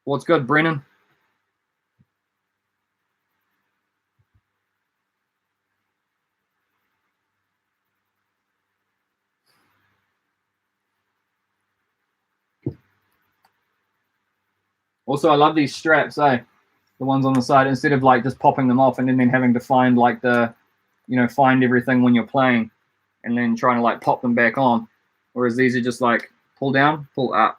What's good, Brennan? Also, I love these straps, the ones on the side, instead of like just popping them off and then having to find like find everything when you're playing and then trying to like pop them back on. Whereas these are just like pull down, pull up.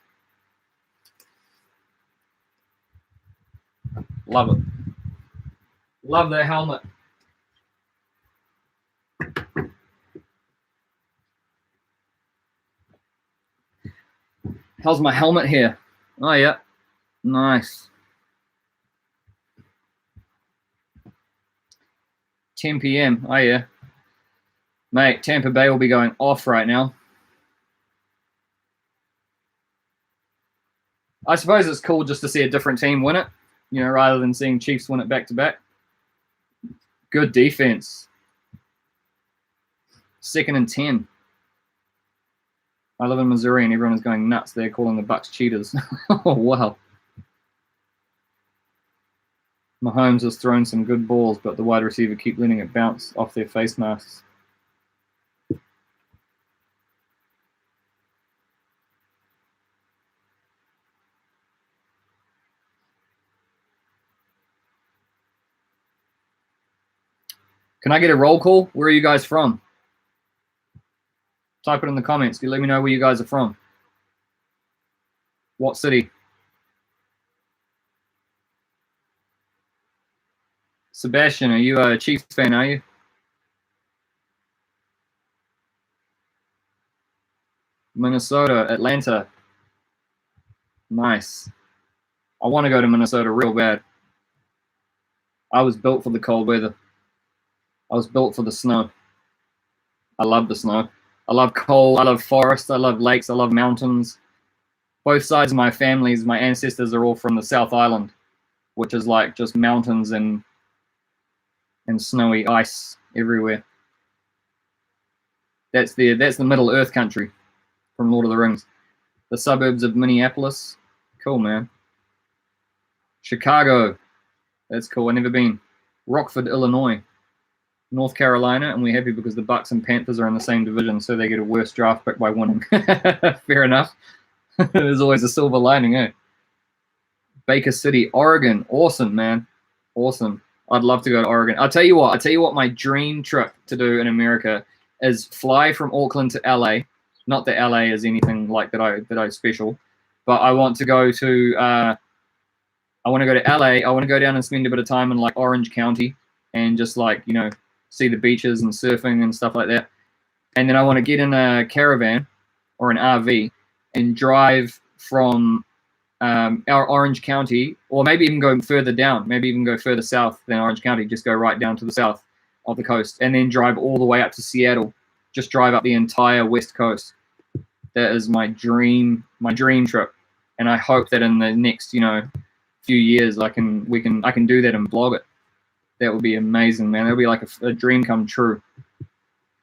Love it. Love that helmet. How's my helmet here? Oh, yeah. Nice. 10 p.m. Oh, yeah. Mate, Tampa Bay will be going off right now. I suppose it's cool just to see a different team win it. you know, rather than seeing Chiefs win it back to back. Good defense. 2nd and 10. I live in Missouri and everyone is going nuts. They're calling the Bucks cheaters. Oh, wow. Mahomes has thrown some good balls, but the wide receiver keep letting it bounce off their face masks. Can I get a roll call? Where are you guys from? Type it in the comments. Let me know where you guys are from. What city? Sebastian, are you a Chiefs fan, are you? Minnesota, Atlanta. Nice. I want to go to Minnesota real bad. I was built for the cold weather. I was built for the snow. I love the snow. I love cold. I love forests. I love lakes. I love mountains. Both sides of my families, my ancestors are all from the South Island, which is like just mountains and snowy ice everywhere. That's the Middle Earth country from Lord of the Rings. The suburbs of Minneapolis. Cool, man. Chicago. That's cool. I've never been. Rockford, Illinois. North Carolina, and we're happy because the Bucks and Panthers are in the same division, so they get a worse draft pick by winning. Fair enough. There's always a silver lining, eh? Baker City, Oregon. Awesome, man. Awesome. I'd love to go to Oregon. I'll tell you what my dream trip to do in America is fly from Auckland to LA. Not that LA is anything like that I special, but I want to go to LA. I want to go down and spend a bit of time in like Orange County and just like, you know, see the beaches and surfing and stuff like that. And then I want to get in a caravan or an RV and drive from our Orange County, or maybe even go further down, maybe even go further south than Orange County, just go right down to the south of the coast, and then drive all the way up to Seattle, just drive up the entire west coast. That is my dream trip, and I hope that in the next, you know, few years I can do that and vlog it. That would be amazing, man. That would be like a dream come true.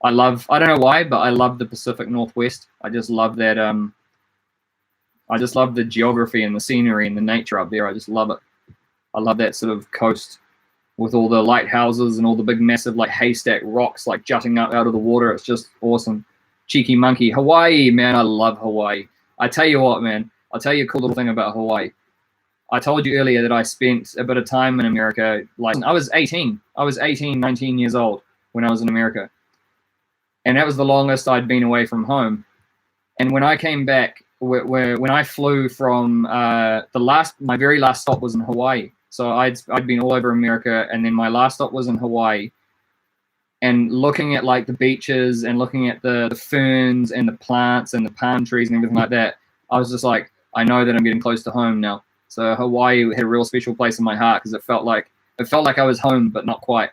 I don't know why, but I love the Pacific Northwest. I just love that. I just love the geography and the scenery and the nature up there. I just love it. I love that sort of coast with all the lighthouses and all the big massive like haystack rocks like jutting up out of the water. It's just awesome. Cheeky monkey. Hawaii, man. I love Hawaii. I tell you what, man. I'll tell you a cool little thing about Hawaii. I told you earlier that I spent a bit of time in America. Like I was 18, 19 years old when I was in America. And that was the longest I'd been away from home. And when I came back, when I flew from my very last stop was in Hawaii. So I'd been all over America, and then my last stop was in Hawaii. And looking at like the beaches and looking at the ferns and the plants and the palm trees and everything like that, I was just like, I know that I'm getting close to home now. So Hawaii had a real special place in my heart because it felt like I was home, but not quite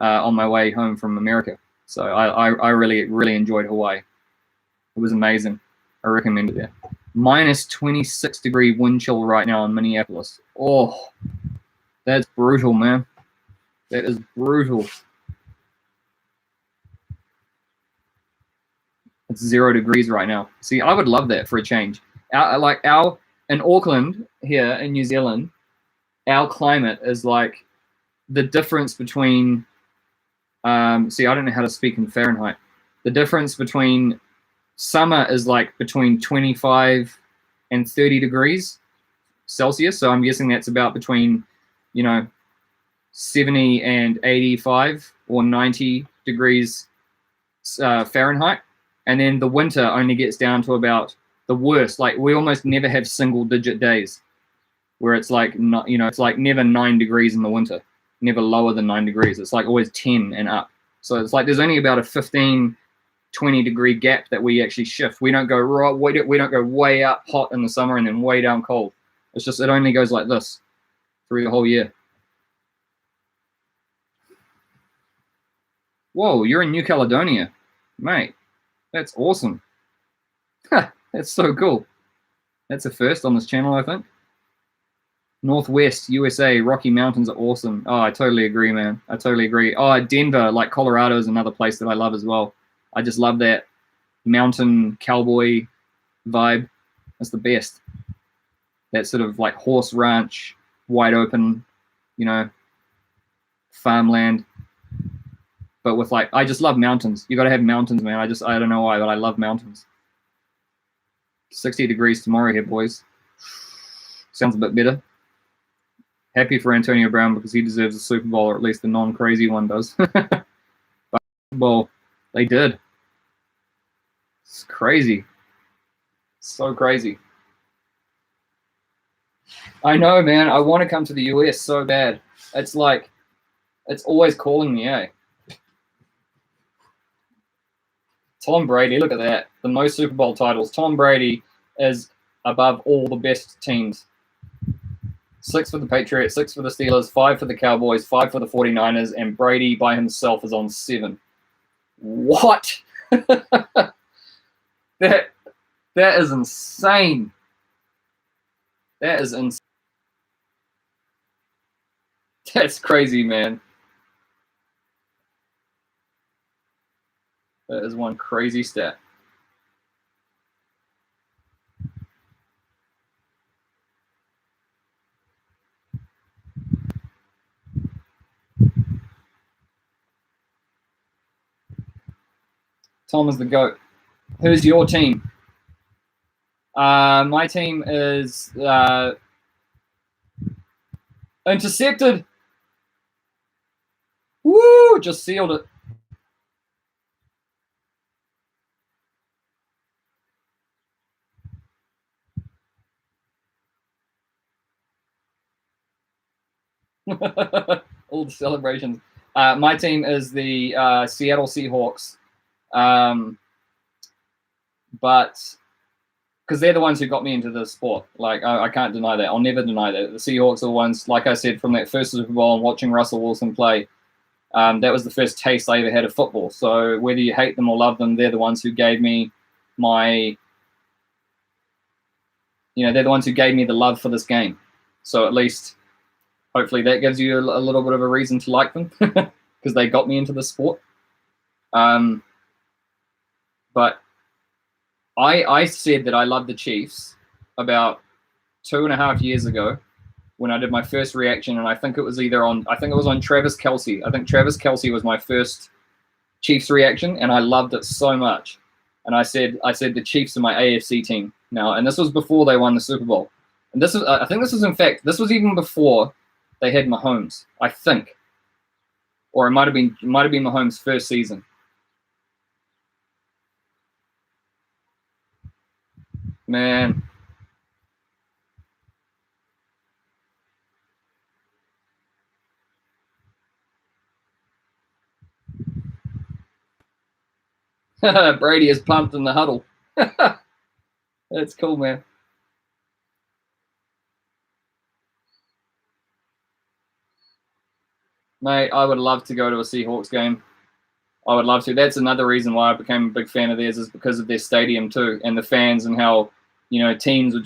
on my way home from America. So I really enjoyed Hawaii. It was amazing. I recommend it there. Minus 26 degree wind chill right now in Minneapolis. Oh, that's brutal, man. That is brutal. It's 0 degrees right now. See, I would love that for a change. In Auckland here in New Zealand, our climate is like the difference between. See, I don't know how to speak in Fahrenheit. The difference between summer is like between 25 and 30 degrees Celsius. So I'm guessing that's about between, 70 and 85 or 90 degrees Fahrenheit. And then the winter only gets down to about the worst. Like we almost never have single digit days where it's like, not, it's like never 9 degrees in the winter, never lower than 9 degrees. It's like always 10 and up. So it's like there's only about a 15, 20 degree gap that we actually shift. We don't go we don't go way up hot in the summer and then way down cold. It's just, it only goes like this through the whole year. Whoa, you're in New Caledonia, mate. That's awesome. That's so cool. That's a first on this channel, I think. Northwest USA, Rocky Mountains are awesome. Oh, I totally agree, man. I totally agree. Oh, Denver, like Colorado, is another place that I love as well. I just love that mountain cowboy vibe. That's the best. That sort of like horse ranch, wide open, farmland. But with like, I just love mountains. You got to have mountains, man. I don't know why, but I love mountains. 60 degrees tomorrow here, boys. Sounds a bit better. Happy for Antonio Brown because he deserves a Super Bowl, or at least the non-crazy one does. But Super Bowl, they did. It's crazy. So crazy. I know, man. I want to come to the US so bad. It's like, it's always calling me, eh? Tom Brady, look at that. The most Super Bowl titles. Tom Brady is above all the best teams. 6 for the Patriots, 6 for the Steelers, 5 for the Cowboys, 5 for the 49ers, and Brady by himself is on 7. What? That is insane. That is insane. That's crazy, man. That is one crazy stat. Tom is the GOAT. Who's your team? My team is intercepted. Woo! Just sealed it. All the celebrations. My team is the Seattle Seahawks. But because they're the ones who got me into the sport. Like, I can't deny that. I'll never deny that. The Seahawks are the ones, like I said, from that first Super Bowl and watching Russell Wilson play, that was the first taste I ever had of football. So whether you hate them or love them, they're the ones who gave me they're the ones who gave me the love for this game. So at least, hopefully that gives you a little bit of a reason to like them because they got me into the sport. But I said that I loved the Chiefs about 2.5 years ago when I did my first reaction, and I think it was on Travis Kelce. I think Travis Kelce was my first Chiefs reaction, and I loved it so much. And I said the Chiefs are my AFC team now, and this was before they won the Super Bowl. And this was even before they had Mahomes, I think, or it might have been Mahomes' first season. Man. Brady is pumped in the huddle. That's cool, man. Mate, I would love to go to a Seahawks game. I would love to. That's another reason why I became a big fan of theirs, is because of their stadium too, and the fans, and how teams would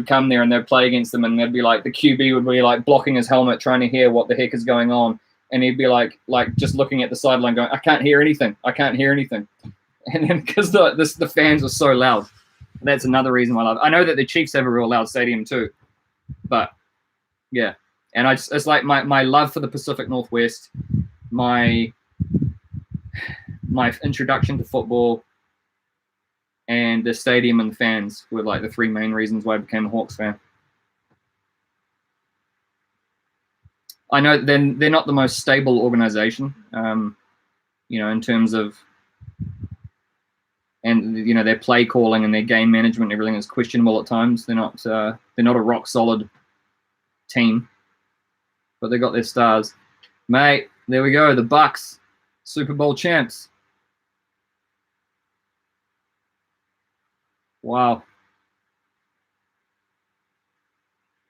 come there and they'd play against them, and they'd be like, the QB would be like blocking his helmet trying to hear what the heck is going on, and he'd be like just looking at the sideline going, I can't hear anything, and then because the fans were so loud. That's another reason why I love it. I know that the Chiefs have a real loud stadium too, but yeah. And it's like my love for the Pacific Northwest, my introduction to football, and the stadium and the fans were like the 3 main reasons why I became a Hawks fan. I know they're not the most stable organization, in terms of, and their play calling and their game management and everything is questionable at times. They're not a rock solid team, but they got their stars. Mate, there we go. The Bucks, Super Bowl champs. Wow.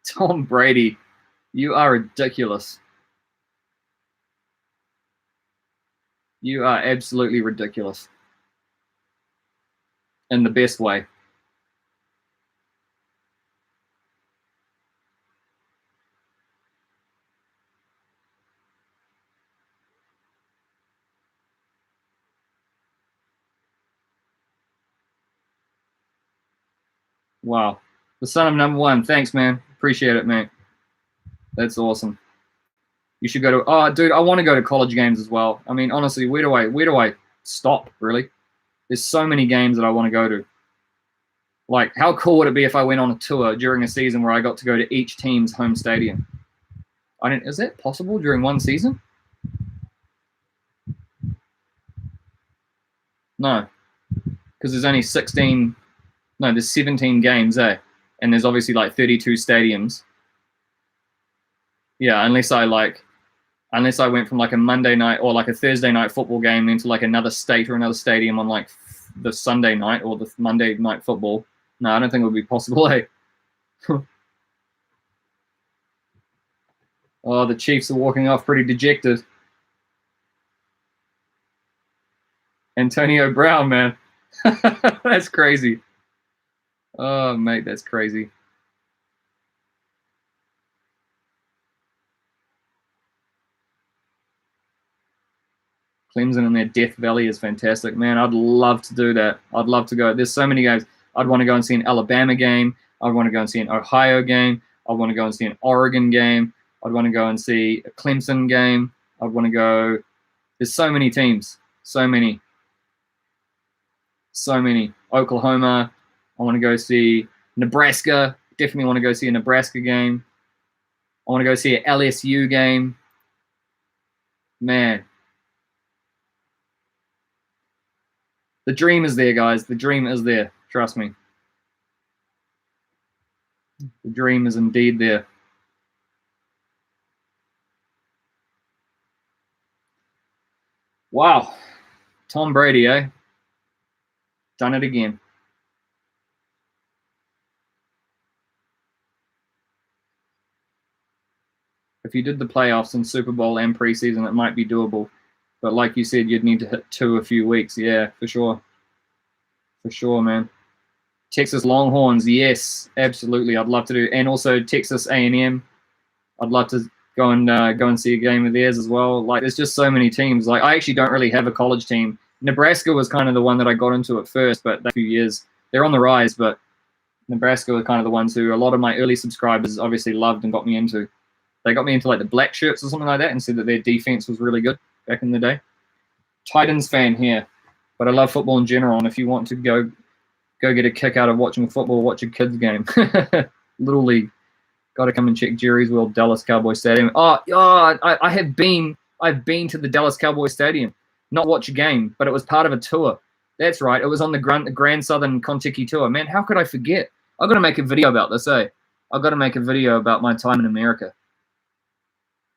Tom Brady, you are ridiculous. You are absolutely ridiculous. In the best way. Wow. The son of number one. Thanks, man. Appreciate it, mate. That's awesome. You should go to. Oh, dude, I want to go to college games as well. I mean, honestly, where do I stop? Really? There's so many games that I want to go to. Like, how cool would it be if I went on a tour during a season where I got to go to each team's home stadium? I don't. Is that possible during one season? No, because there's only 16. No, there's 17 games, eh? And there's obviously like 32 stadiums. Yeah, unless I went from like a Monday night or like a Thursday night football game into like another state or another stadium on like the Sunday night or the Monday night football. No, I don't think it would be possible, eh? Oh, the Chiefs are walking off pretty dejected. Antonio Brown, man. That's crazy. Oh, mate, that's crazy. Clemson in their Death Valley is fantastic, man. I'd love to do that. I'd love to go. There's so many games. I'd want to go and see an Alabama game. I'd want to go and see an Ohio game. I'd want to go and see an Oregon game. I'd want to go and see a Clemson game. I'd want to go. There's so many teams. So many. So many. Oklahoma. I want to go see Nebraska. Definitely want to go see a Nebraska game. I want to go see an LSU game. Man. The dream is there, guys. The dream is there. Trust me. The dream is indeed there. Wow. Tom Brady, eh? Done it again. If you did the playoffs and Super Bowl and preseason, it might be doable. But like you said, you'd need to hit 2 a few weeks. Yeah, for sure. For sure, man. Texas Longhorns, yes, absolutely. I'd love to do. And also Texas A&M. I'd love to go and see a game of theirs as well. Like, there's just so many teams. Like, I actually don't really have a college team. Nebraska was kind of the one that I got into at first, but that few years they're on the rise. But Nebraska were kind of the ones who a lot of my early subscribers obviously loved and got me into. They got me into like the black shirts or something like that, and said that their defense was really good back in the day. Titans fan here, but I love football in general. And if you want to go get a kick out of watching football, watch a kids game. Little League. Got to come and check Jerry's World, Dallas Cowboy Stadium. I've been to the Dallas Cowboy Stadium, not watch a game, but it was part of a tour. That's right. It was on the Grand Southern Kentucky tour. Man, how could I forget? I've got to make a video about this, eh? I've got to make a video about my time in America.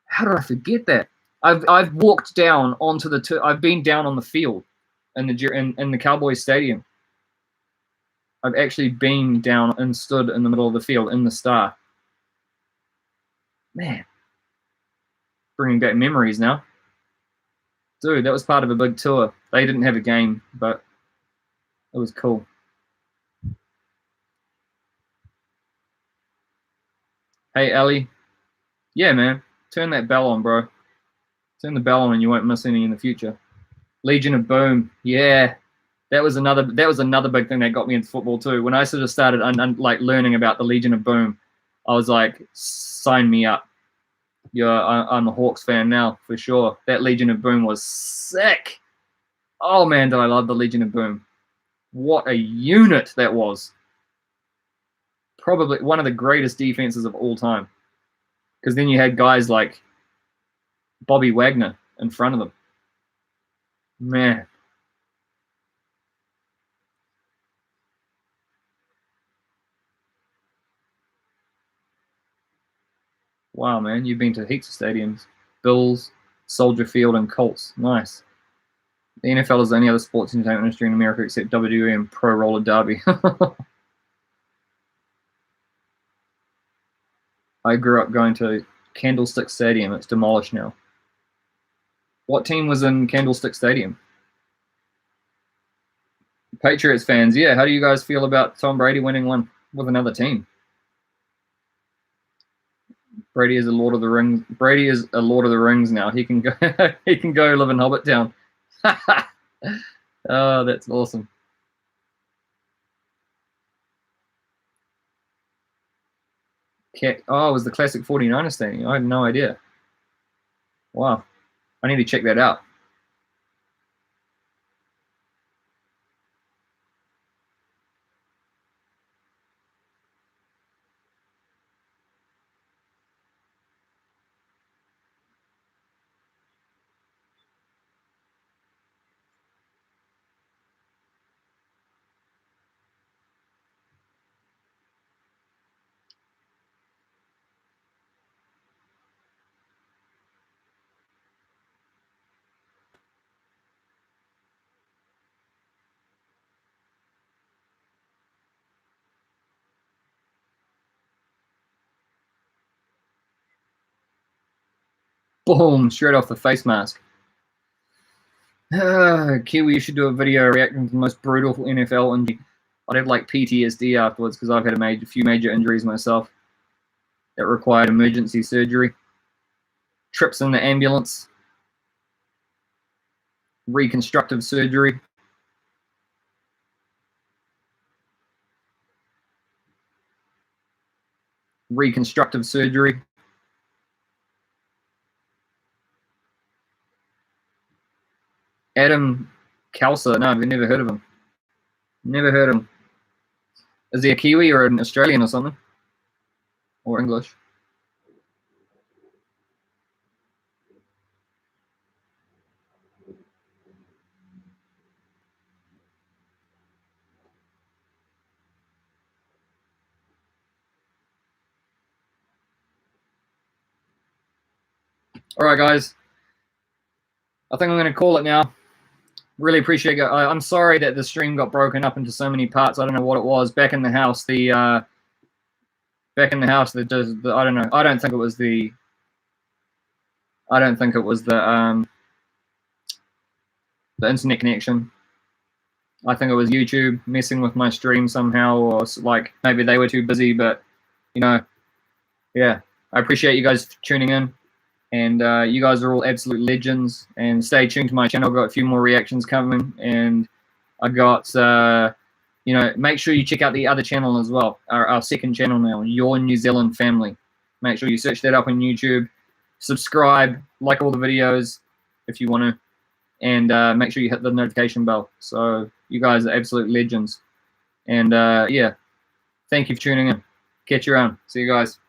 How did I forget that? I've walked down onto the I've been down on the field in the Cowboys Stadium. I've actually been down and stood in the middle of the field in the Star. Man, bringing back memories now. Dude, that was part of a big tour. They didn't have a game, but it was cool. Hey, Ellie. Yeah, man. Turn that bell on, bro. Turn the bell on and you won't miss any in the future. Legion of Boom. Yeah. That was another big thing that got me into football too. When I sort of started like learning about the Legion of Boom, I was like, sign me up. Yeah, I'm a Hawks fan now for sure. That Legion of Boom was sick. Oh man, did I love the Legion of Boom. What a unit that was. Probably one of the greatest defenses of all time. Because then you had guys like Bobby Wagner in front of them. Man. Wow, man. You've been to heaps of stadiums. Bills, Soldier Field, and Colts. Nice. The NFL is the only other sports entertainment industry in America except WWE and Pro Roller Derby. I grew up going to Candlestick Stadium. It's demolished now. What team was in Candlestick Stadium? Patriots fans. Yeah, how do you guys feel about Tom Brady winning one with another team? Brady is a Lord of the Rings. Brady is a Lord of the Rings now. He can go. He can go live in Hobbit Town. Oh, that's awesome. Oh, it was the classic 49ers standing. I had no idea. Wow. I need to check that out. Boom, straight off the face mask. Kiwi, you should do a video reacting to the most brutal NFL injury. I'd have like PTSD afterwards because I've had a few major injuries myself that required emergency surgery. Trips in the ambulance. Reconstructive surgery. Reconstructive surgery. Adam Kelser. No, I've never heard of him. Never heard of him. Is he a Kiwi or an Australian or something? Or English? All right, guys. I think I'm going to call it now. Really appreciate it. I'm sorry that the stream got broken up into so many parts. I don't know what it was. Back in the house, I don't know. I don't think it was the internet connection. I think it was YouTube messing with my stream somehow, or like maybe they were too busy. But you know, yeah, I appreciate you guys tuning in, and you guys are all absolute legends. And stay tuned to my channel. I've got a few more reactions coming, and I got make sure you check out the other channel as well, our second channel now, Your New Zealand Family. Make sure you search that up on YouTube. Subscribe, like all the videos if you want to, and make sure you hit the notification bell. So you guys are absolute legends. And yeah, thank you for tuning in. Catch you around. See you guys.